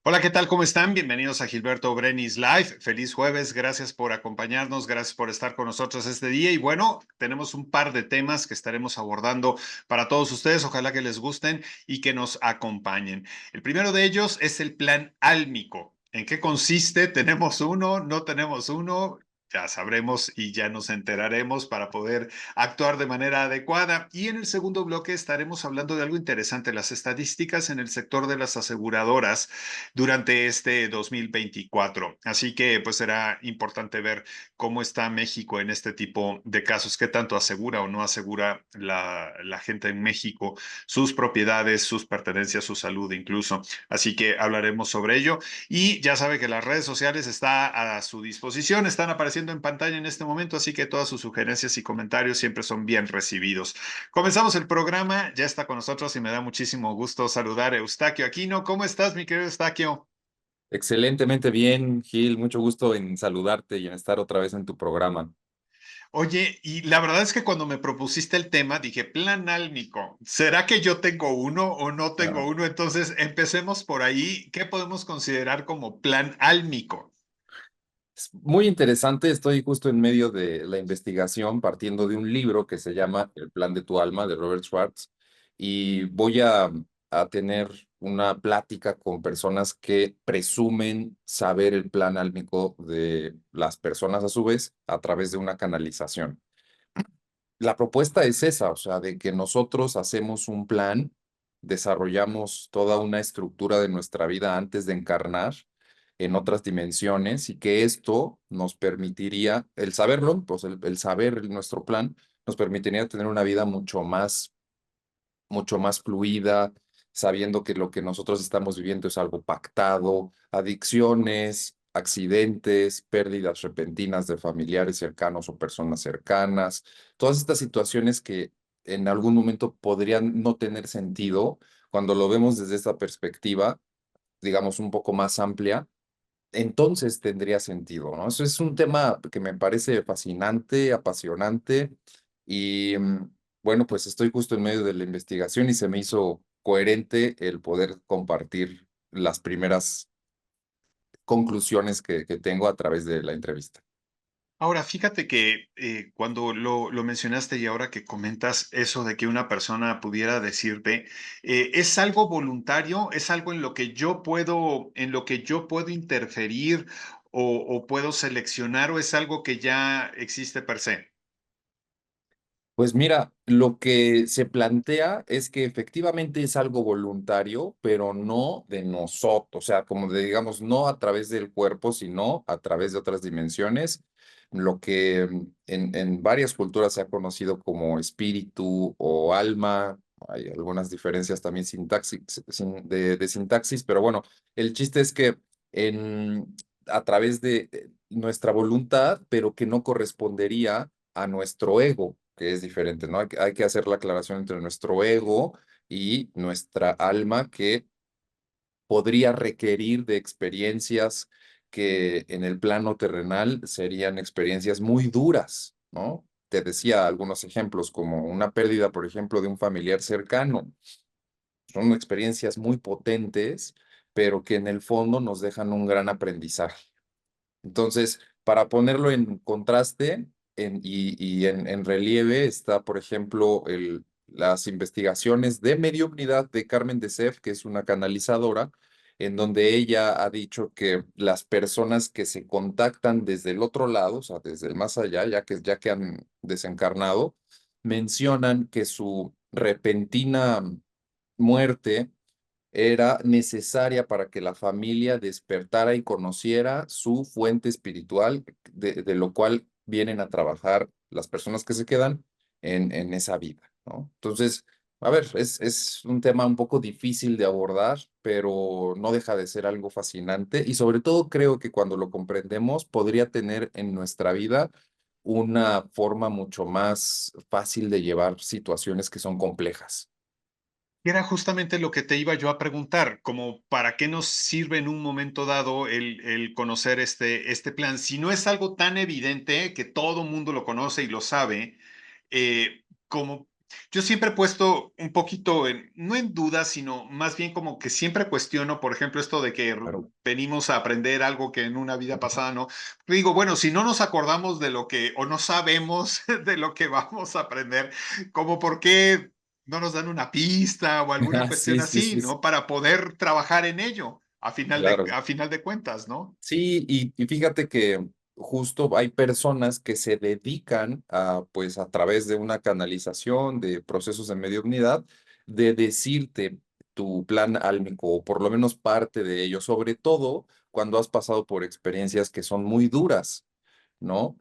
Hola, ¿qué tal? ¿Cómo están? Bienvenidos a Gilberto Brenis Live. Feliz jueves. Gracias por acompañarnos. Gracias por estar con nosotros este día. Y bueno, tenemos un par de temas que estaremos abordando para todos ustedes. Ojalá que les gusten y que nos acompañen. El primero de ellos es el plan álmico. ¿En qué consiste? ¿Tenemos uno? ¿No tenemos uno? Ya sabremos y ya nos enteraremos para poder actuar de manera adecuada. Y en el segundo bloque estaremos hablando de algo interesante, las estadísticas en el sector de las aseguradoras durante este 2024. Así que pues será importante ver cómo está México en este tipo de casos, qué tanto asegura o no asegura la gente en México sus propiedades, sus pertenencias, su salud incluso. Así que hablaremos sobre ello. Y ya sabe que las redes sociales está a su disposición, están apareciendo en pantalla en este momento, así que todas sus sugerencias y comentarios siempre son bien recibidos. Comenzamos el programa, ya está con nosotros y me da muchísimo gusto saludar a Eustaquio Aquino. ¿Cómo estás, mi querido Eustaquio? Excelentemente bien, Gil. Mucho gusto en saludarte y en estar otra vez en tu programa. Oye, y la verdad es que cuando me propusiste el tema, dije, plan álmico, ¿será que yo tengo uno o no tengo Ajá. uno? Entonces, empecemos por ahí. ¿Qué podemos considerar como plan álmico? Es muy interesante. Estoy justo en medio de la investigación, partiendo de un libro que se llama El plan de tu alma, de Robert Schwartz, y voy a tener una plática con personas que presumen saber el plan álmico de las personas a su vez a través de una canalización. La propuesta es esa, o sea, de que nosotros hacemos un plan, desarrollamos toda una estructura de nuestra vida antes de encarnar en otras dimensiones y que esto nos permitiría, el saberlo, pues el saber nuestro plan, nos permitiría tener una vida mucho más fluida, sabiendo que lo que nosotros estamos viviendo es algo pactado, adicciones, accidentes, pérdidas repentinas de familiares cercanos o personas cercanas, todas estas situaciones que en algún momento podrían no tener sentido cuando lo vemos desde esta perspectiva, digamos, un poco más amplia. Entonces tendría sentido, ¿no? Eso es un tema que me parece fascinante, apasionante y bueno, pues estoy justo en medio de la investigación y se me hizo coherente el poder compartir las primeras conclusiones que tengo a través de la entrevista. Ahora, fíjate que cuando lo mencionaste y ahora que comentas eso de que una persona pudiera decirte, ¿es algo voluntario? ¿Es algo en lo que yo puedo interferir o puedo seleccionar o es algo que ya existe per se? Pues mira, lo que se plantea es que efectivamente es algo voluntario, pero no de nosotros, o sea, como de, digamos, no a través del cuerpo, sino a través de otras dimensiones, lo que en varias culturas se ha conocido como espíritu o alma. Hay algunas diferencias también de sintaxis, pero bueno, el chiste es que a través de nuestra voluntad, pero que no correspondería a nuestro ego, que es diferente, ¿no? Hay que hacer la aclaración entre nuestro ego y nuestra alma, que podría requerir de experiencias que en el plano terrenal serían experiencias muy duras, ¿no? Te decía algunos ejemplos, como una pérdida, por ejemplo, de un familiar cercano. Son experiencias muy potentes, pero que en el fondo nos dejan un gran aprendizaje. Entonces, para ponerlo en contraste y en relieve está, por ejemplo, las investigaciones de mediumnidad de Carmen de Sef, que es una canalizadora, en donde ella ha dicho que las personas que se contactan desde el otro lado, o sea, desde el más allá, ya que han desencarnado, mencionan que su repentina muerte era necesaria para que la familia despertara y conociera su fuente espiritual, de lo cual vienen a trabajar las personas que se quedan en esa vida, ¿no? Entonces, a ver, es un tema un poco difícil de abordar, pero no deja de ser algo fascinante y sobre todo creo que cuando lo comprendemos podría tener en nuestra vida una forma mucho más fácil de llevar situaciones que son complejas. Y era justamente lo que te iba yo a preguntar, como para qué nos sirve en un momento dado el conocer este plan. Si no es algo tan evidente que todo mundo lo conoce y lo sabe, como Yo siempre he puesto un poquito no en duda, sino más bien como que siempre cuestiono, por ejemplo, esto de que Claro. venimos a aprender algo que en una vida pasada no. Digo, bueno, si no nos acordamos de lo que, o no sabemos de lo que vamos a aprender, como por qué no nos dan una pista o alguna cuestión Sí, sí, así, sí, sí, ¿no? Para poder trabajar en ello, claro. a final de cuentas, ¿no? Sí, y fíjate que justo hay personas que se dedican a, pues a través de una canalización de procesos de mediunidad, de decirte tu plan álmico, o por lo menos parte de ello, sobre todo cuando has pasado por experiencias que son muy duras, ¿no?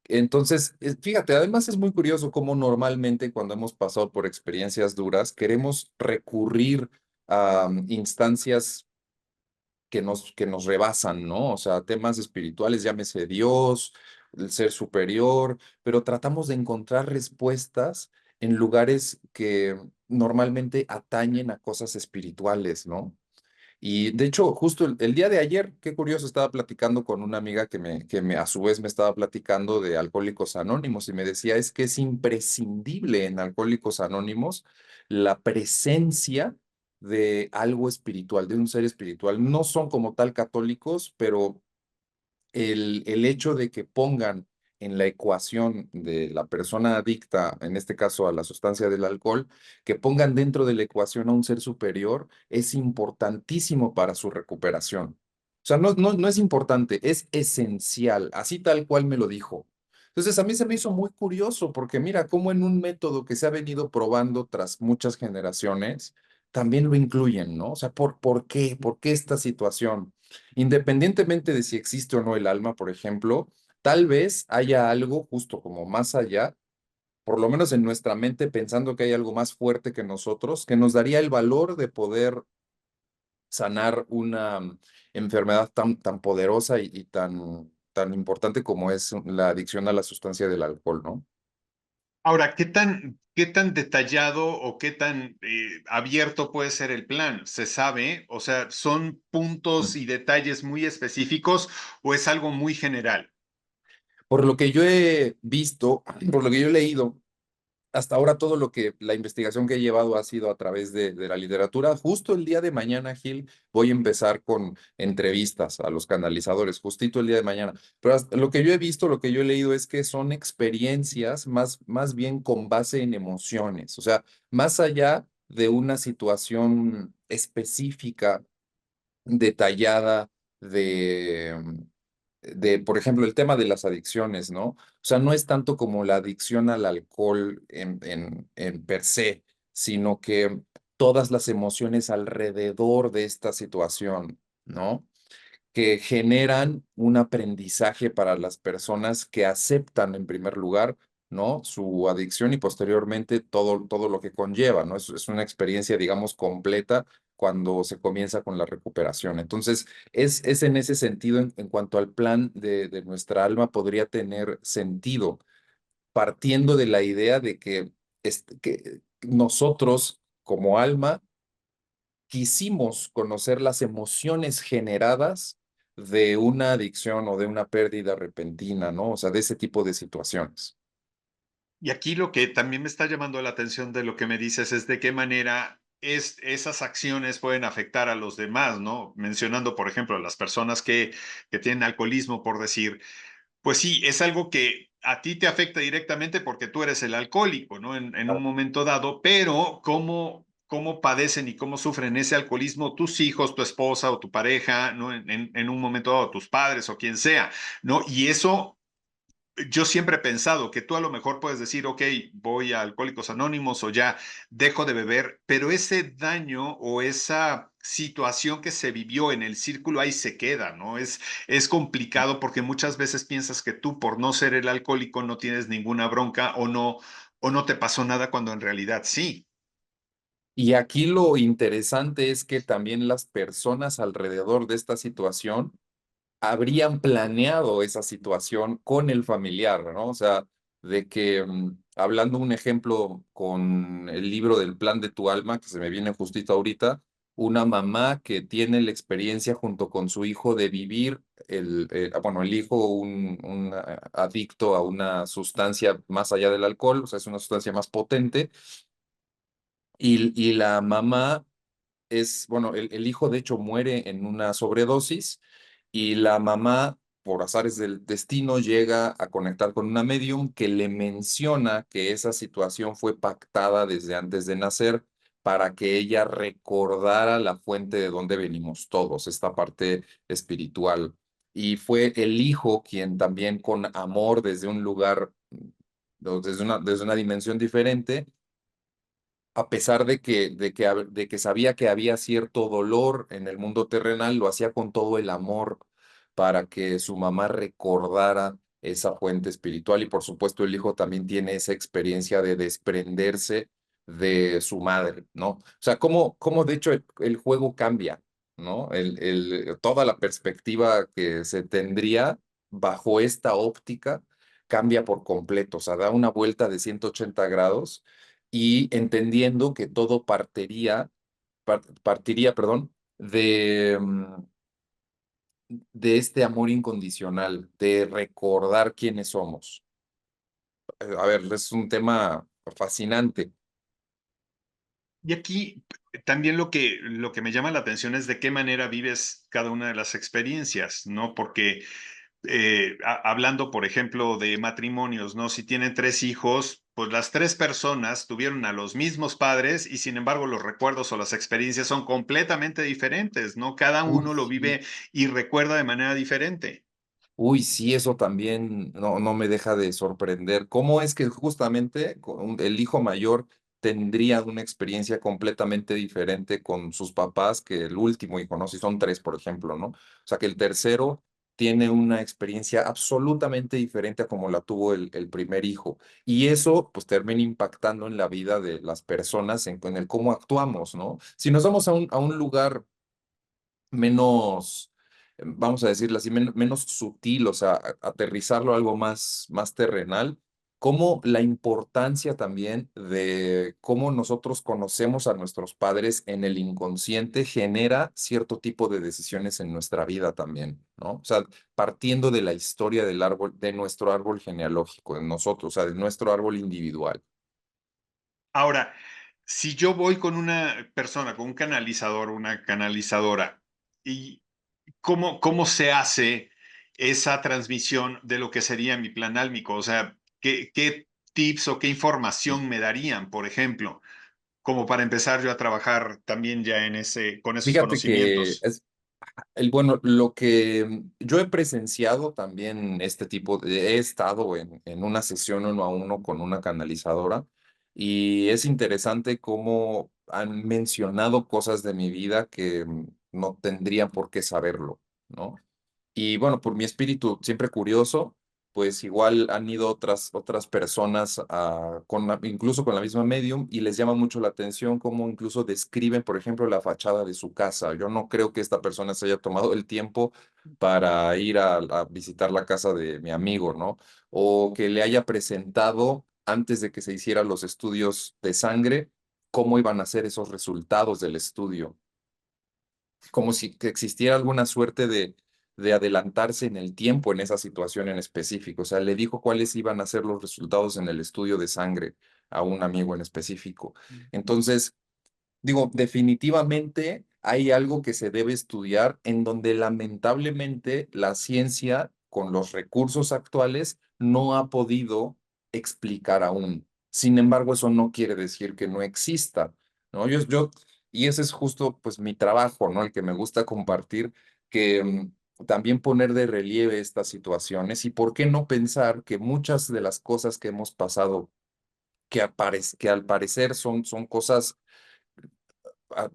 Entonces, fíjate, además es muy curioso cómo normalmente cuando hemos pasado por experiencias duras, queremos recurrir a instancias que nos rebasan, ¿no? O sea, temas espirituales, llámese Dios, el ser superior, pero tratamos de encontrar respuestas en lugares que normalmente atañen a cosas espirituales, ¿no? Y de hecho, justo el día de ayer, qué curioso, estaba platicando con una amiga a su vez me estaba platicando de Alcohólicos Anónimos y me decía, es que es imprescindible en Alcohólicos Anónimos la presencia de algo espiritual, de un ser espiritual. No son como tal católicos, pero el hecho de que pongan en la ecuación de la persona adicta, en este caso a la sustancia del alcohol, que pongan dentro de la ecuación a un ser superior, es importantísimo para su recuperación. O sea, no es importante, es esencial, así tal cual me lo dijo. Entonces, a mí se me hizo muy curioso porque mira cómo en un método que se ha venido probando tras muchas generaciones, también lo incluyen, ¿no? O sea, ¿por qué? ¿Por qué esta situación? Independientemente de si existe o no el alma, por ejemplo, tal vez haya algo justo como más allá, por lo menos en nuestra mente, pensando que hay algo más fuerte que nosotros, que nos daría el valor de poder sanar una enfermedad tan poderosa y tan importante como es la adicción a la sustancia del alcohol, ¿no? Ahora, qué tan detallado o qué tan abierto puede ser el plan? ¿Se sabe? O sea, ¿son puntos y detalles muy específicos o es algo muy general? Por lo que yo he visto, por lo que yo he leído, hasta ahora todo lo que la investigación que he llevado ha sido a través de la literatura. Justo el día de mañana, Gil, voy a empezar con entrevistas a los canalizadores, justito el día de mañana. Pero lo que yo he visto, lo que yo he leído es que son experiencias más bien con base en emociones, o sea, más allá de una situación específica, detallada por ejemplo, el tema de las adicciones, ¿no? O sea, no es tanto como la adicción al alcohol en per se, sino que todas las emociones alrededor de esta situación, ¿no? Que generan un aprendizaje para las personas que aceptan en primer lugar, ¿no? Su adicción y posteriormente todo lo que conlleva, ¿no? Es una experiencia, digamos, completa cuando se comienza con la recuperación. Entonces, es en ese sentido, en cuanto al plan de nuestra alma, podría tener sentido, partiendo de la idea de que nosotros como alma quisimos conocer las emociones generadas de una adicción o de una pérdida repentina, ¿no? O sea, de ese tipo de situaciones. Y aquí lo que también me está llamando la atención de lo que me dices es de qué manera esas acciones pueden afectar a los demás, ¿no? Mencionando, por ejemplo, a las personas que tienen alcoholismo, por decir. Pues sí, es algo que a ti te afecta directamente porque tú eres el alcohólico, ¿no? En un momento dado, pero cómo padecen y cómo sufren ese alcoholismo tus hijos, tu esposa o tu pareja, ¿no? En un momento dado, tus padres o quien sea, ¿no? Y eso yo siempre he pensado que tú a lo mejor puedes decir, ok, voy a Alcohólicos Anónimos o ya dejo de beber, pero ese daño o esa situación que se vivió en el círculo ahí se queda, ¿no? Es complicado porque muchas veces piensas que tú por no ser el alcohólico no tienes ninguna bronca o no te pasó nada cuando en realidad sí. Y aquí lo interesante es que también las personas alrededor de esta situación habrían planeado esa situación con el familiar, ¿no? O sea, de que, hablando un ejemplo con el libro del plan de tu alma, que se me viene justito ahorita, una mamá que tiene la experiencia junto con su hijo de vivir, bueno, el hijo, adicto a una sustancia más allá del alcohol, o sea, es una sustancia más potente, y la mamá bueno, el hijo de hecho muere en una sobredosis y la mamá, por azares del destino, llega a conectar con una medium que le menciona que esa situación fue pactada desde antes de nacer para que ella recordara la fuente de donde venimos todos, esta parte espiritual. Y fue el hijo quien también con amor desde un lugar, desde una dimensión diferente, a pesar de que sabía que había cierto dolor en el mundo terrenal, lo hacía con todo el amor para que su mamá recordara esa fuente espiritual. Y por supuesto, el hijo también tiene esa experiencia de desprenderse de su madre, ¿no? O sea, cómo de hecho el juego cambia, ¿no? Toda la perspectiva que se tendría bajo esta óptica cambia por completo, o sea, da una vuelta de 180 grados y entendiendo que todo partiría, perdón, de este amor incondicional, de recordar quiénes somos. A ver, es un tema fascinante. Y aquí también lo que me llama la atención es de qué manera vives cada una de las experiencias, ¿no? Porque hablando, por ejemplo, de matrimonios, ¿no? Si tienen tres hijos, pues las tres personas tuvieron a los mismos padres y sin embargo los recuerdos o las experiencias son completamente diferentes, ¿no? Cada Uy, uno lo sí. vive y recuerda de manera diferente. Uy, sí, eso también no me deja de sorprender. ¿Cómo es que justamente el hijo mayor tendría una experiencia completamente diferente con sus papás que el último hijo, ¿no? Si son tres, por ejemplo, ¿no? O sea, que el tercero tiene una experiencia absolutamente diferente a como la tuvo el primer hijo. Y eso, pues, termina impactando en la vida de las personas, en el cómo actuamos, ¿no? Si nos vamos a un lugar menos, vamos a decirlo así, menos sutil, o sea, aterrizarlo a algo más terrenal, como la importancia también de cómo nosotros conocemos a nuestros padres en el inconsciente genera cierto tipo de decisiones en nuestra vida también, ¿no? O sea, partiendo de la historia del árbol, de nuestro árbol genealógico, de nosotros, o sea, de nuestro árbol individual. Ahora, si yo voy con una persona, con un canalizador, una canalizadora, y cómo se hace esa transmisión de lo que sería mi plan álmico, o sea, qué tips o qué información me darían, por ejemplo, como para empezar yo a trabajar también ya en con esos Fíjate que conocimientos. bueno, lo que yo he presenciado también este tipo he estado en una sesión uno a uno con una canalizadora y es interesante cómo han mencionado cosas de mi vida que no tendrían por qué saberlo, ¿no? Y bueno, por mi espíritu siempre curioso, pues igual han ido otras personas incluso con la misma medium y les llama mucho la atención cómo incluso describen, por ejemplo, la fachada de su casa. Yo no creo que esta persona se haya tomado el tiempo para ir a visitar la casa de mi amigo, ¿no? O que le haya presentado antes de que se hicieran los estudios de sangre, cómo iban a ser esos resultados del estudio como si que existiera alguna suerte de adelantarse en el tiempo en esa situación en específico. O sea, le dijo cuáles iban a ser los resultados en el estudio de sangre a un amigo en específico. Entonces, digo, definitivamente hay algo que se debe estudiar en donde lamentablemente la ciencia, con los recursos actuales, no ha podido explicar aún. Sin embargo, eso no quiere decir que no exista, ¿no? Y ese es justo, pues, mi trabajo, ¿no? El que me gusta compartir, que también poner de relieve estas situaciones y por qué no pensar que muchas de las cosas que hemos pasado, que al parecer son cosas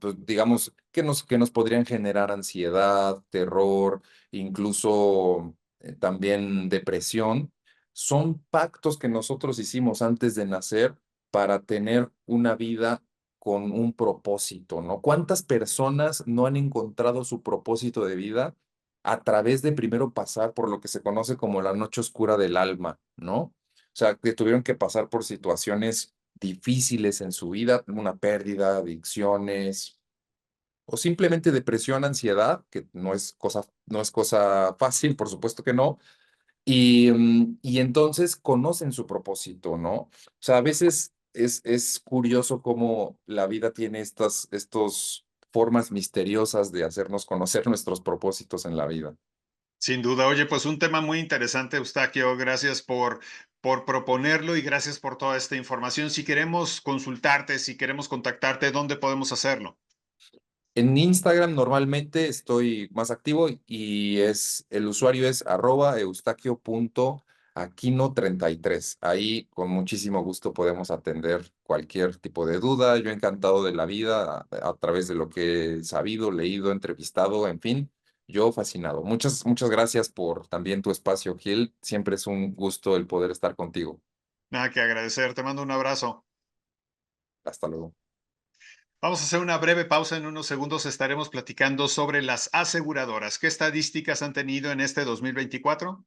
pues, digamos, que nos podrían generar ansiedad, terror, incluso también depresión, son pactos que nosotros hicimos antes de nacer para tener una vida con un propósito, ¿no? ¿Cuántas personas no han encontrado su propósito de vida a través de primero pasar por lo que se conoce como la noche oscura del alma, ¿no? O sea, que tuvieron que pasar por situaciones difíciles en su vida, una pérdida, adicciones o simplemente depresión, ansiedad, que no es cosa fácil, por supuesto que no, y entonces conocen su propósito, ¿no? O sea, a veces es curioso cómo la vida tiene estos formas misteriosas de hacernos conocer nuestros propósitos en la vida. Sin duda. Oye, pues un tema muy interesante, Eustaquio. Gracias por proponerlo y gracias por toda esta información. Si queremos consultarte, si queremos contactarte, ¿dónde podemos hacerlo? En Instagram normalmente estoy más activo y el usuario es @eustaquio.aquino33. Ahí con muchísimo gusto podemos atender cualquier tipo de duda. Yo encantado de la vida a través de lo que he sabido, leído, entrevistado, en fin, yo fascinado. Muchas gracias por también tu espacio, Gil. Siempre es un gusto el poder estar contigo. Nada que agradecer. Te mando un abrazo. Hasta luego. Vamos a hacer una breve pausa. En unos segundos estaremos platicando sobre las aseguradoras. ¿Qué estadísticas han tenido en este 2024?